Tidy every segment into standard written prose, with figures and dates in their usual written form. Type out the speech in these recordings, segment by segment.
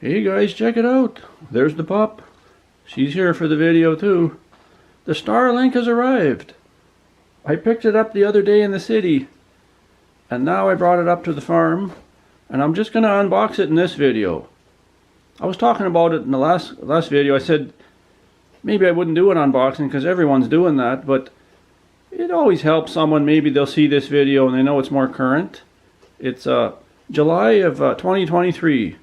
Hey guys, check it out. There's the pup. She's here for the video too. The Starlink has arrived. I picked it up the other day in the city, and now I brought it up to the farm, and I'm just going to unbox it in this video. I was talking about it in the last video. I said maybe I wouldn't do an unboxing because everyone's doing that, but it always helps someone. Maybe they'll see this video and they know it's more current. It's July of 2023.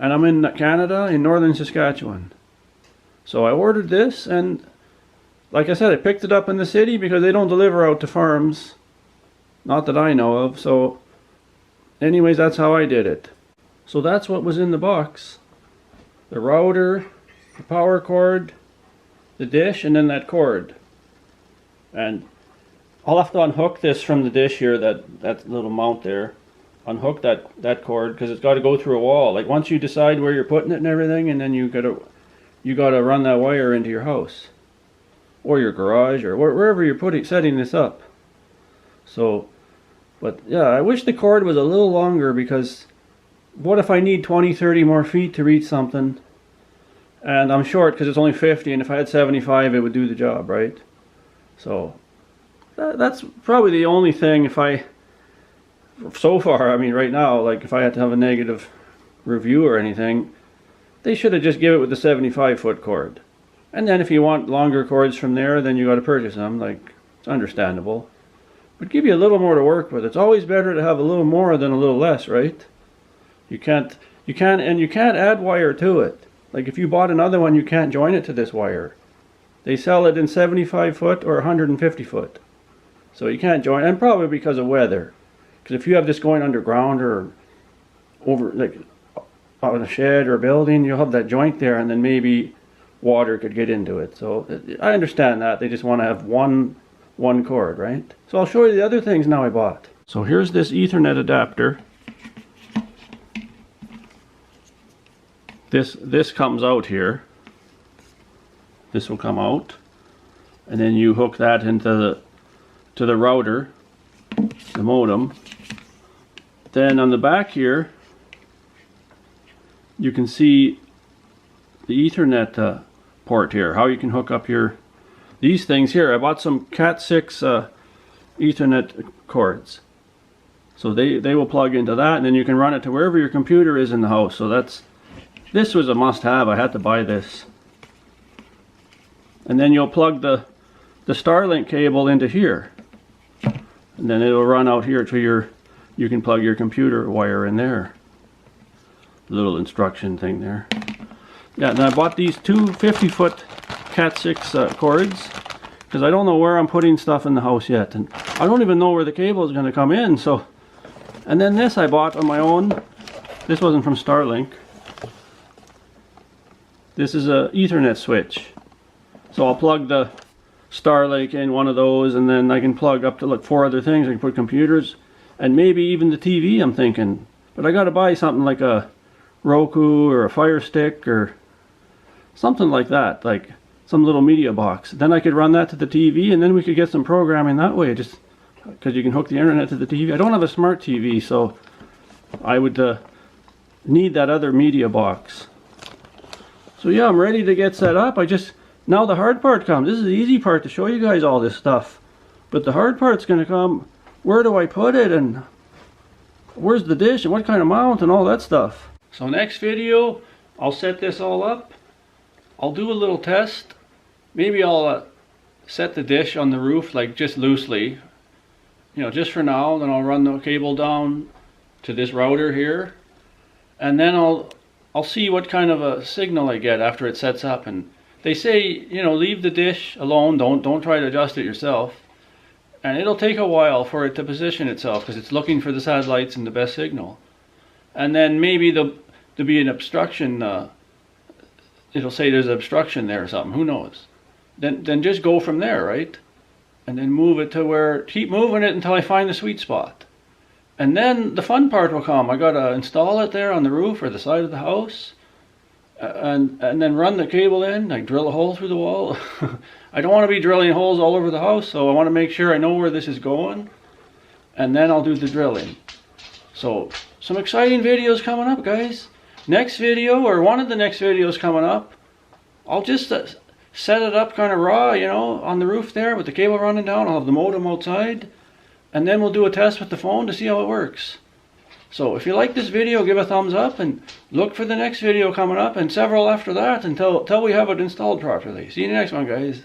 And I'm in Canada, in northern Saskatchewan. So I ordered this, and like I said, I picked it up in the city because they don't deliver out to farms. Not that I know of. So anyways, that's how I did it. So that's what was in the box. The router, the power cord, the dish, and then that cord. And I'll have to unhook this from the dish here, that little mount there. Unhook that cord because it's got to go through a wall. Like once you decide where you're putting it and everything, and then you gotta run that wire into your house or your garage or wherever you're setting this up. So, but yeah, I wish the cord was a little longer, because what if I need 20-30 more feet to reach something and I'm short because it's only 50, and if I had 75 it would do the job, right? So that's probably the only thing. So far, I mean right now, like if I had to have a negative review or anything, they should have just given it with the 75-foot cord. And then if you want longer cords from there, then you got to purchase them. Like, it's understandable. But give you a little more to work with. It's always better to have a little more than a little less, right? You can't add wire to it. Like if you bought another one, you can't join it to this wire. They sell it in 75-foot or 150-foot. So you can't join, and probably because of weather. Because if you have this going underground or over, like out in a shed or a building, you'll have that joint there, and then maybe water could get into it. So I understand that. They just want to have one cord, right? So I'll show you the other things now I bought. So here's this Ethernet adapter. This comes out here. This will come out, and then you hook that into the router, the modem. Then on the back here, you can see the Ethernet port here, how you can hook up these things here. I bought some Cat 6 Ethernet cords. So they will plug into that, and then you can run it to wherever your computer is in the house. So this was a must-have. I had to buy this. And then you'll plug the Starlink cable into here. And then it'll run out here to you can plug your computer wire in there. Little instruction thing there. Yeah, and I bought these two 50-foot Cat 6 cords because I don't know where I'm putting stuff in the house yet, and I don't even know where the cable is going to come in. So, and then this I bought on my own. This wasn't from Starlink. This is a Ethernet switch. So I'll plug the Starlink in one of those, and then I can plug up to like 4 other things. I can put computers and maybe even the TV, I'm thinking. But I got to buy something like a Roku or a Fire Stick or something like that, like some little media box. Then I could run that to the TV, and then we could get some programming that way, just because you can hook the internet to the TV. I don't have a smart TV, so I would need that other media box. So yeah, I'm ready to get set up. Now the hard part comes. This is the easy part, to show you guys all this stuff. But the hard part's going to come, where do I put it, and where's the dish, and what kind of mount, and all that stuff. So next video, I'll set this all up. I'll do a little test. Maybe I'll set the dish on the roof, like just loosely, you know, just for now. Then I'll run the cable down to this router here, and then I'll see what kind of a signal I get after it sets up. And they say, you know, leave the dish alone. Don't try to adjust it yourself. And it'll take a while for it to position itself because it's looking for the satellites and the best signal. And then maybe there'll be an obstruction. It'll say there's an obstruction there or something. Who knows? Then just go from there, right? And then move it to keep moving it until I find the sweet spot. And then the fun part will come. I gotta install it there on the roof or the side of the house. And then run the cable in, like drill a hole through the wall. I don't want to be drilling holes all over the house, so I want to make sure I know where this is going, and then I'll do the drilling. So some exciting videos coming up, guys. next video, or one of the next videos coming up, I'll just set it up kind of raw, you know, on the roof there with the cable running down. I'll have the modem outside, and then we'll do a test with the phone to see how it works. So if you like this video, give a thumbs up and look for the next video coming up and several after that until we have it installed properly. See you in the next one, guys.